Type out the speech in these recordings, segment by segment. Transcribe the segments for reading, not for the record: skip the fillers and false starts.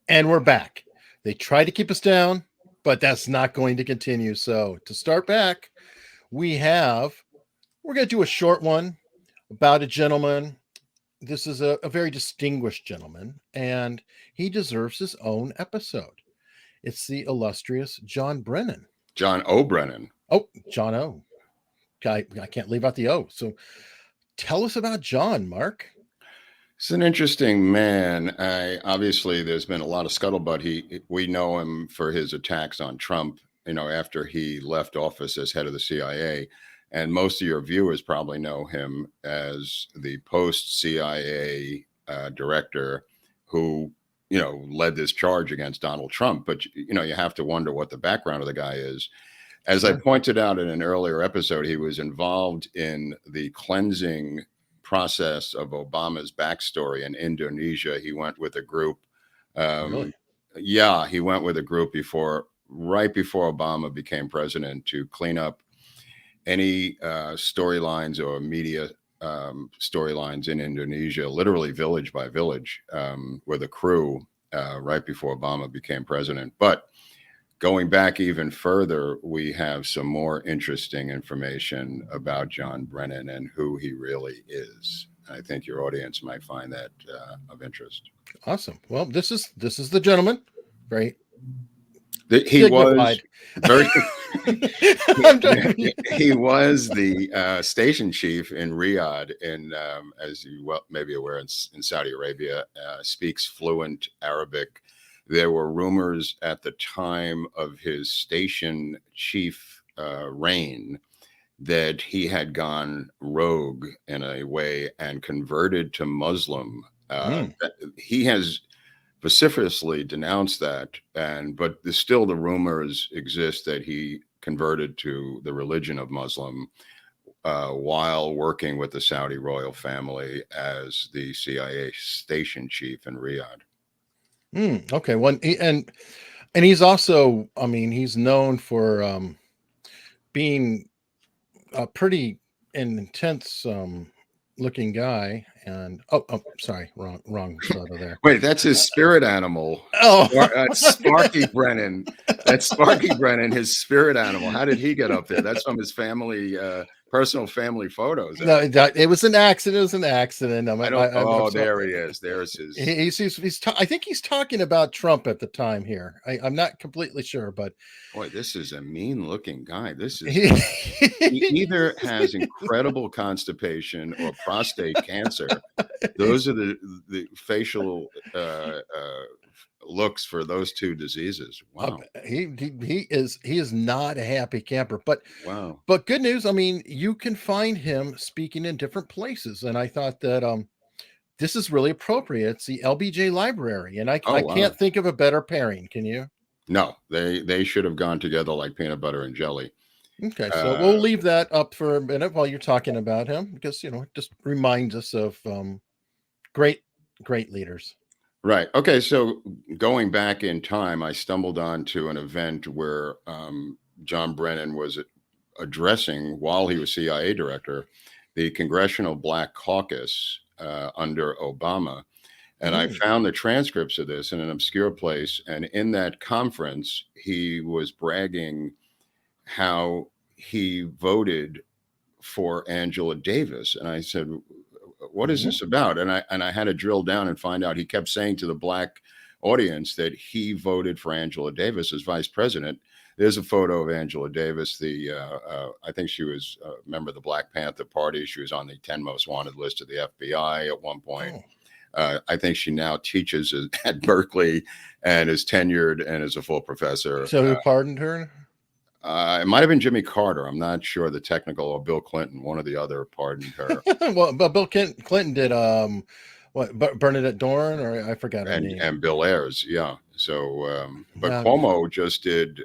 And we're back. They tried to keep us down, but that's not going to continue. So to start back, we're going to do a short one about a gentleman. This is a very distinguished gentleman, and he deserves his own episode. It's the illustrious John Brennan. John O. Brennan. Oh, John O. I can't leave out the O. So tell us about John, Mark. He's an interesting man. Obviously, there's been a lot of scuttlebutt. We know him for his attacks on Trump, after he left office as head of the CIA. And most of your viewers probably know him as the post-CIA director who, led this charge against Donald Trump. But, you have to wonder what the background of the guy is. As I pointed out in an earlier episode, he was involved in the cleansing process of Obama's backstory in Indonesia. He went with a group. Really? Yeah, he went with a group right before Obama became president to clean up any storylines or media storylines in Indonesia, literally village by village, with a crew right before Obama became president. But going back even further, we have some more interesting information about John Brennan and who he really is. I think your audience might find that of interest. Awesome. Well, this is the gentleman. Very. He was very. He was the station chief in Riyadh, as you may be aware, in Saudi Arabia. Speaks fluent Arabic. There were rumors at the time of his station chief reign that he had gone rogue in a way and converted to Muslim. He has vociferously denounced that, but still the rumors exist that he converted to the religion of Muslim while working with the Saudi royal family as the CIA station chief in Riyadh. Okay. Well, and he's also, he's known for being a pretty intense looking guy. And sorry, wrong photo there. Wait, that's his spirit animal. Oh, Sparky Brennan. That's Sparky Brennan, his spirit animal. How did he get up there? That's from his family, personal family photos. No, it was an accident. It was an accident. There he is. There's his. I think he's talking about Trump at the time here. I'm not completely sure, but boy, this is a mean-looking guy. He either has incredible constipation or prostate cancer. Those are the facial looks for those two diseases. Wow. He is not a happy camper, but wow. But good news, you can find him speaking in different places, and I thought that this is really appropriate. It's the LBJ Library, and I can't think of a better pairing. Can you? No, they should have gone together like peanut butter and jelly. Okay, so we'll leave that up for a minute while you're talking about him, because it just reminds us of great leaders. Right. Okay. So going back in time, I stumbled onto an event where John Brennan was addressing, while he was CIA director, the Congressional Black Caucus under Obama. And I found the transcripts of this in an obscure place. And in that conference, he was bragging how he voted for Angela Davis. And I said, what is this about? And I had to drill down and find out. He kept saying to the black audience that he voted for Angela Davis as vice president. There's a photo of Angela Davis. I think she was a member of the Black Panther Party. She was on the 10 most wanted list of the FBI at one point. I think she now teaches at Berkeley and is tenured and is a full professor. So who pardoned her? It might have been Jimmy Carter. I'm not sure the technical, or Bill Clinton. One or the other pardoned her. Well, but Bill Clinton did Bernadette Dorn, or I forgot her name. And Bill Ayers, yeah. So, but Cuomo just did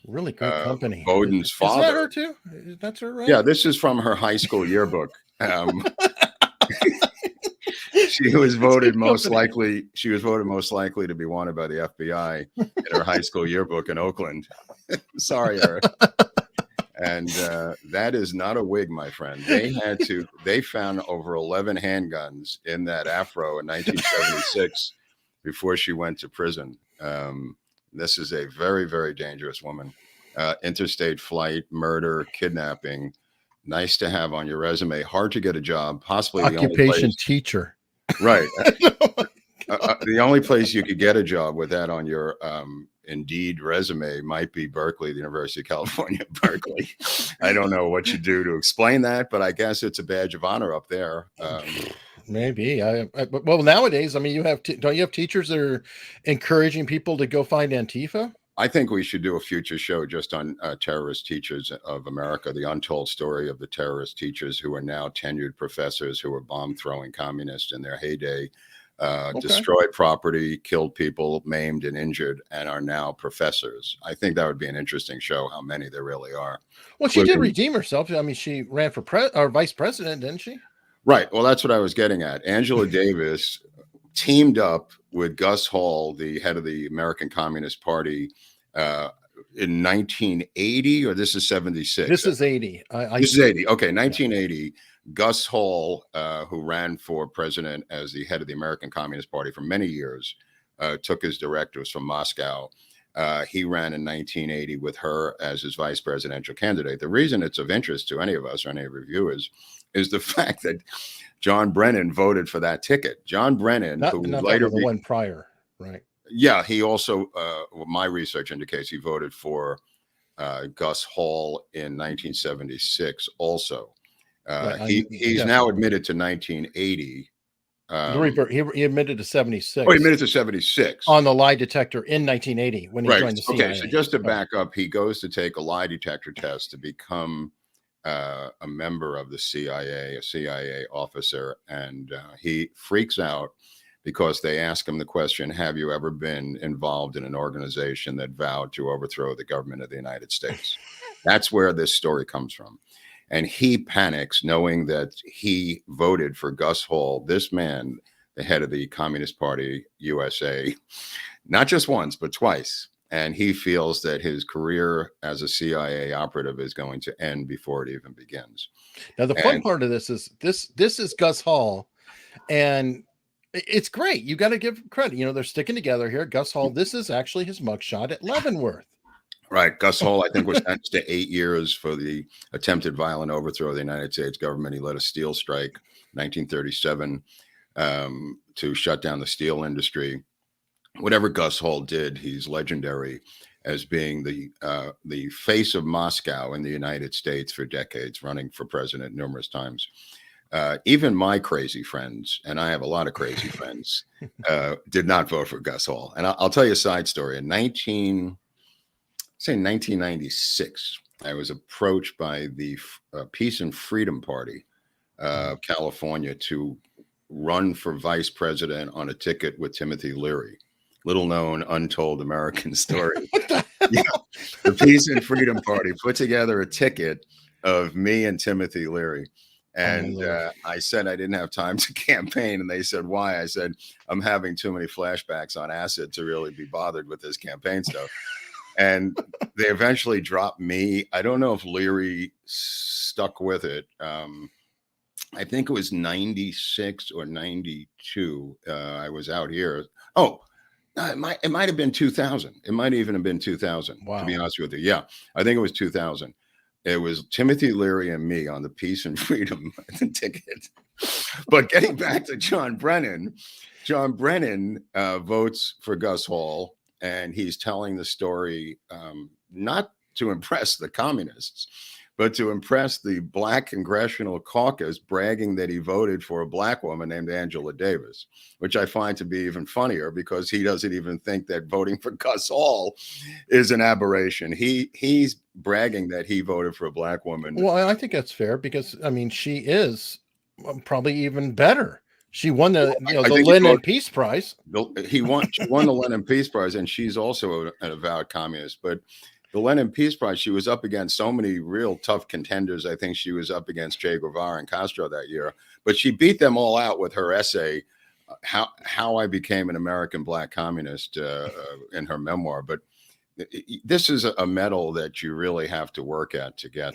really good company. Bowden's father. Is that her too? That's her, right? Yeah, this is from her high school yearbook. She was voted most likely. She was voted most likely to be wanted by the FBI in her high school yearbook in Oakland. Sorry, Eric. And that is not a wig, my friend. They found over 11 handguns in that afro in 1976. before she went to prison. This is a very, very dangerous woman. Interstate flight, murder, kidnapping. Nice to have on your resume. Hard to get a job. Possibly the only Occupation place. teacher. Right. The only place you could get a job with that on your Indeed resume might be Berkeley, the University of California, Berkeley. I don't know what you do to explain that, but I guess it's a badge of honor up there. Maybe. Well, nowadays, I mean, don't you have teachers that are encouraging people to go find Antifa? I think we should do a future show just on terrorist teachers of America, the untold story of the terrorist teachers who are now tenured professors who were bomb-throwing communists in their heyday, destroyed property, killed people, maimed and injured, and are now professors. I think that would be an interesting show, how many there really are. Well, she did redeem herself. I mean, she ran for vice president, didn't she? Right. Well, that's what I was getting at. Angela Davis teamed up with Gus Hall, the head of the American Communist Party, in 1980, or this is 76? This is 80. This is 80. Okay, 1980. Gus Hall, who ran for president as the head of the American Communist Party for many years, took his directives from Moscow. He ran in 1980 with her as his vice presidential candidate. The reason it's of interest to any of us or any of our viewers is the fact that John Brennan voted for that ticket. John Brennan, who later the one prior, right? Yeah, he also, my research indicates he voted for Gus Hall in 1976 also. He's now admitted to 1980. He admitted to 76. Oh, he admitted to 76 on the lie detector in 1980 when he joined the CIA. Okay, so just to back up, he goes to take a lie detector test to become a member of the CIA, a CIA officer, and he freaks out because they ask him the question, have you ever been involved in an organization that vowed to overthrow the government of the United States? That's where this story comes from. And he panics knowing that he voted for Gus Hall, this man, the head of the Communist Party USA, not just once, but twice. And he feels that his career as a CIA operative is going to end before it even begins. Now, the fun part of this is this is Gus Hall, and it's great. You got to give credit. You know, they're sticking together here. Gus Hall, this is actually his mugshot at Leavenworth. Right. Gus Hall, I think, was sentenced to 8 years for the attempted violent overthrow of the United States government. He led a steel strike, 1937, to shut down the steel industry. Whatever Gus Hall did, he's legendary as being the face of Moscow in the United States for decades, running for president numerous times. Even my crazy friends, and I have a lot of crazy friends, did not vote for Gus Hall. And I'll tell you a side story. In 1996, I was approached by the Peace and Freedom Party of California to run for vice president on a ticket with Timothy Leary. Little known, untold American story. The Peace and Freedom Party put together a ticket of me and Timothy Leary. And I said I didn't have time to campaign. And they said, why? I said, I'm having too many flashbacks on acid to really be bothered with this campaign stuff. And they eventually dropped me. I don't know if Leary stuck with it. I think it was 96 or 92. I was out here. Oh, it might have been 2000. It might even have been 2000, to be honest with you. Yeah, I think it was 2000. It was Timothy Leary and me on the Peace and Freedom ticket. But getting back to John Brennan votes for Gus Hall, and he's telling the story not to impress the communists, but to impress the Black Congressional Caucus, bragging that he voted for a Black woman named Angela Davis, which I find to be even funnier because he doesn't even think that voting for Gus Hall is an aberration. He's bragging that he voted for a Black woman. Well, I think that's fair because, I mean, she is probably even better. She won the Lenin Peace Prize. She won the Lenin Peace Prize, and she's also an avowed communist. But the Lenin Peace Prize, she was up against so many real tough contenders. I think she was up against Che Guevara and Castro that year. But she beat them all out with her essay, How I Became an American Black Communist, in her memoir. But this is a medal that you really have to work at to get.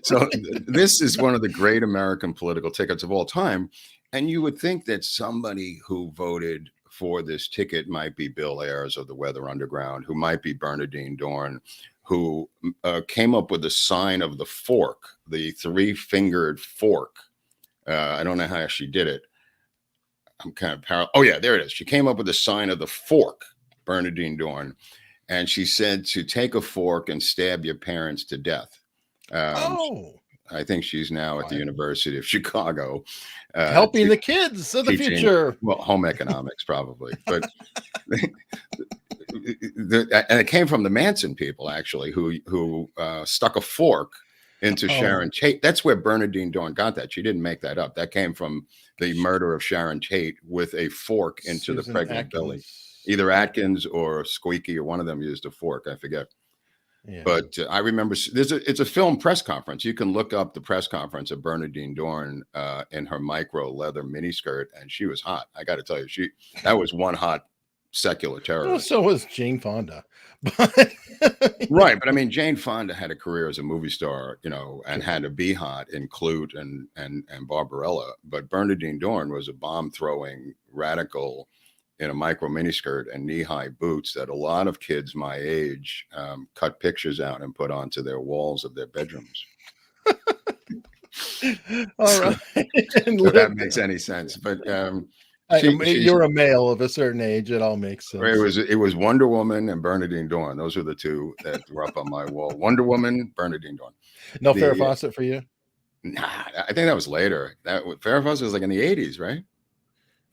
So this is one of the great American political tickets of all time. And you would think that somebody who voted for this ticket might be Bill Ayers of the Weather Underground, who might be Bernadine Dorn, who came up with the sign of the fork, the three-fingered fork. I don't know how she did it. I'm kind of parallel. Oh, yeah, there it is. She came up with the sign of the fork, Bernadine Dorn. And she said to take a fork and stab your parents to death. Oh, I think she's now at the University of Chicago. Helping the kids of the teaching, future. well, home economics probably. But and it came from the Manson people, actually, who stuck a fork into Sharon Tate. That's where Bernadine Dorn got that. She didn't make that up. That came from the murder of Sharon Tate with a fork into the pregnant belly. Either Atkins or Squeaky or one of them used a fork. I forget. Yeah. But I remember it's a film press conference. You can look up the press conference of Bernadine Dorn in her micro leather miniskirt, and she was hot. I got to tell you, that was one hot secular terrorist. Well, so was Jane Fonda. Right. But I mean, Jane Fonda had a career as a movie star, you know, and had to be hot in Clute and Barbarella. But Bernadine Dorn was a bomb throwing radical in a micro miniskirt and knee-high boots that a lot of kids my age cut pictures out and put onto their walls of their bedrooms. All right. If that makes any sense. But you're a male of a certain age. It all makes sense. It was Wonder Woman and Bernadine Dorn. Those are the two that were up on my wall. Wonder Woman, Bernadine Dorn. No Farrah Fawcett for you? Nah, I think that was later. Farrah Fawcett was like in the 80s, right?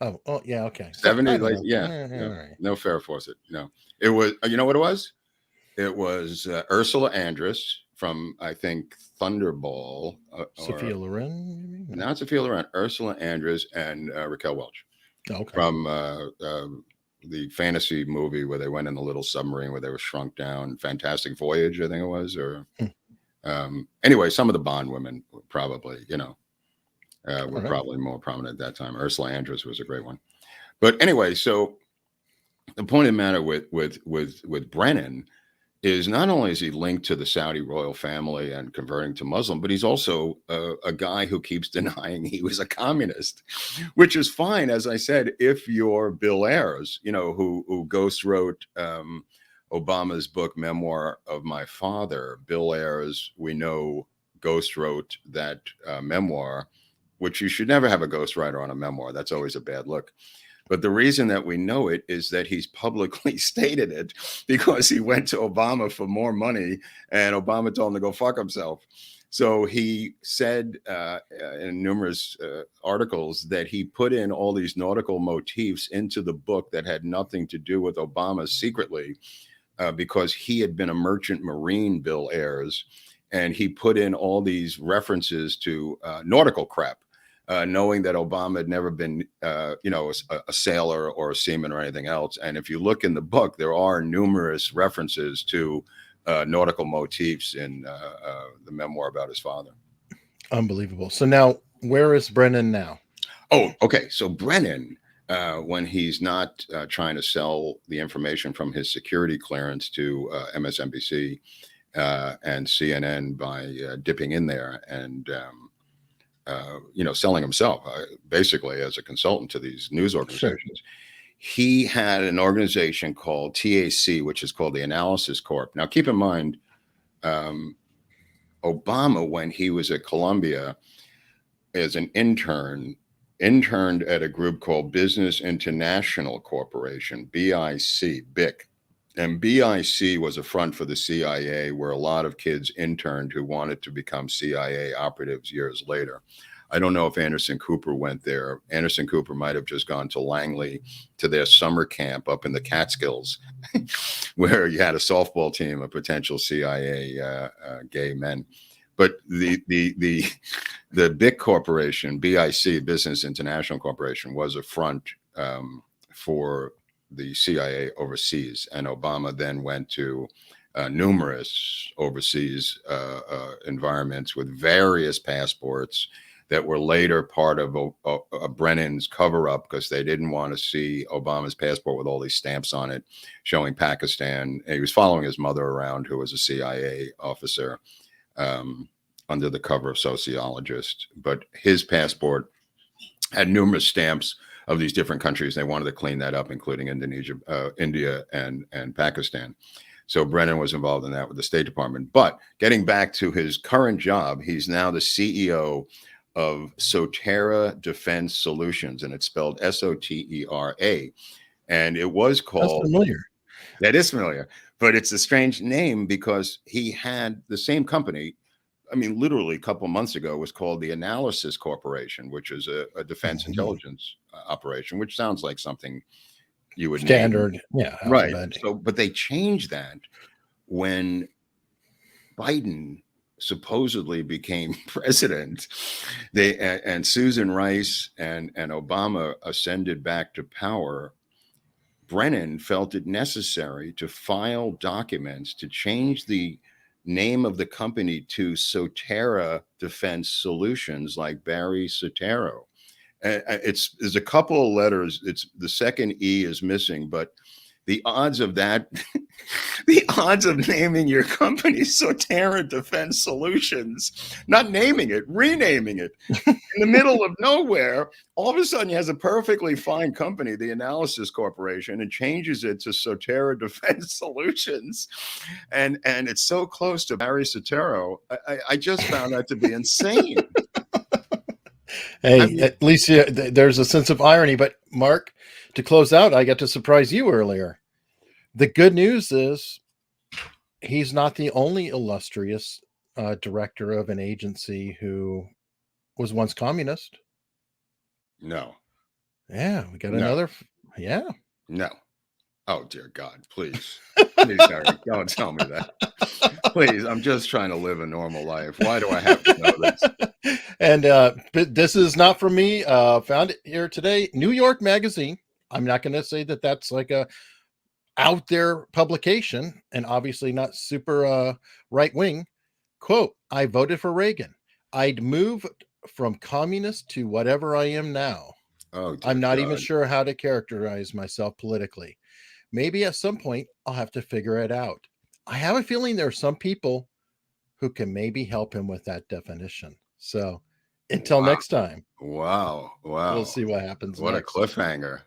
Oh, yeah, okay. 70s, like, yeah. Right. No Farrah Fawcett. No. It was, you know what it was? It was Ursula Andress from, I think, Thunderball. Sophia Loren? Not Sophia Loren. Ursula Andress and Raquel Welch. Okay. From the fantasy movie where they went in the little submarine where they were shrunk down. Fantastic Voyage, I think it was. Or anyway, some of the Bond women probably, you know, were probably more prominent at that time. Ursula Andress was a great one. But anyway, so the point of the matter with Brennan is not only is he linked to the Saudi royal family and converting to Muslim, but he's also a guy who keeps denying he was a communist, which is fine, as I said, if you're Bill Ayers, you know, who ghost wrote Obama's book, Memoir of My Father. Bill Ayers, we know, ghost wrote that memoir, which you should never have a ghostwriter on a memoir. That's always a bad look. But the reason that we know it is that he's publicly stated it because he went to Obama for more money and Obama told him to go fuck himself. So he said in numerous articles that he put in all these nautical motifs into the book that had nothing to do with Obama secretly because he had been a merchant marine, Bill Ayers, and he put in all these references to nautical crap. Knowing that Obama had never been, you know, a sailor or a seaman or anything else. And if you look in the book, there are numerous references to nautical motifs in the memoir about his father. Unbelievable. So now, where is Brennan now? Oh, okay. So Brennan, when he's not trying to sell the information from his security clearance to MSNBC and CNN by dipping in there and you know, selling himself basically as a consultant to these news organizations. Sure. He had an organization called TAC, which is called the Analysis Corp. Now, keep in mind, Obama, when he was at Columbia as an interned at a group called Business International Corporation, BIC. And BIC was a front for the CIA where a lot of kids interned who wanted to become CIA operatives years later. I don't know if Anderson Cooper went there. Anderson Cooper might have just gone to Langley to their summer camp up in the Catskills, where you had a softball team of potential CIA gay men. But the BIC Corporation, BIC, Business International Corporation, was a front for the CIA overseas, and Obama then went to numerous overseas environments with various passports that were later part of Brennan's cover-up because they didn't want to see Obama's passport with all these stamps on it showing Pakistan. And he was following his mother around, who was a CIA officer under the cover of sociologist. But his passport had numerous stamps of these different countries. They wanted to clean that up, including Indonesia, India, and Pakistan. So Brennan was involved in that with the State Department. But getting back to his current job, he's now the CEO of Sotera Defense Solutions, and it's spelled Sotera. And it was That's called, familiar. that is familiar, but it's a strange name because he had the same company. I mean, literally a couple of months ago was called the Analysis Corporation, which is a defense Mhm. intelligence operation, which sounds like something you would name. Standard, yeah, Right. alphabet. So, but they changed that when Biden supposedly became president. They and Susan Rice and Obama ascended back to power. Brennan felt it necessary to file documents to change the name of the company to Sotera Defense Solutions, like Barry Soetoro. There's a couple of letters. It's the second E is missing, but the odds of that, the odds of naming your company Sotera Defense Solutions, not naming it, renaming it in the middle of nowhere, all of a sudden he has a perfectly fine company, the Analysis Corporation, and changes it to Sotera Defense Solutions. And it's so close to Barry Soetoro. I just found that to be insane. Hey, I mean, at least there's a sense of irony. But Mark, to close out, I got to surprise you earlier. The good news is he's not the only illustrious director of an agency who was once communist. no, Yeah, we got no, another. Yeah. no. Oh, dear God, please. Please, Eric, don't tell me that. Please, I'm just trying to live a normal life. Why do I have to know this? And but this is not from me. Found it here today. New York Magazine. I'm not going to say that that's like a out there publication, and obviously not super right wing. Quote: I voted for Reagan. I'd move from communist to whatever I am now. Oh, I'm dear not even God. sure how to characterize myself politically. Maybe at some point I'll have to figure it out. I have a feeling there are some people who can maybe help him with that definition. So until Wow. next time, Wow. we'll Wow. see what happens What a next. cliffhanger.